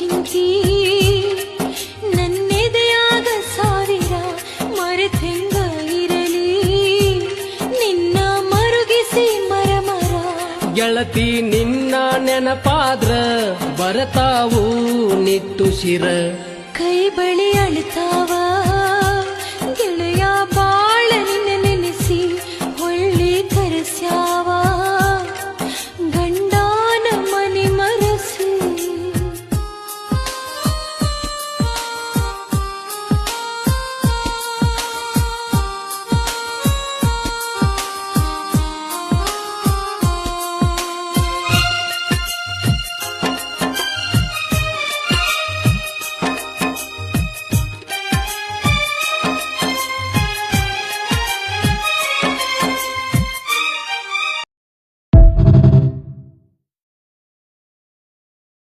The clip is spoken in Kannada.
ಚಿಂತಿ ನನ್ನೆದೆಯಾಗ ಸಾವಿರ ಮರೆತೆಂಗ ಇರಲಿ ನಿನ್ನ ಮರುಗಿಸಿ ಮರ ಗೆಳತಿ ನಿನ್ನ ನೆನಪಾದ್ರ ಬರತಾವು ನಿಟ್ಟುಸಿರ ಕೈ ಬಳಿ ಅಳ್ತಾವ ಗೆಳೆಯ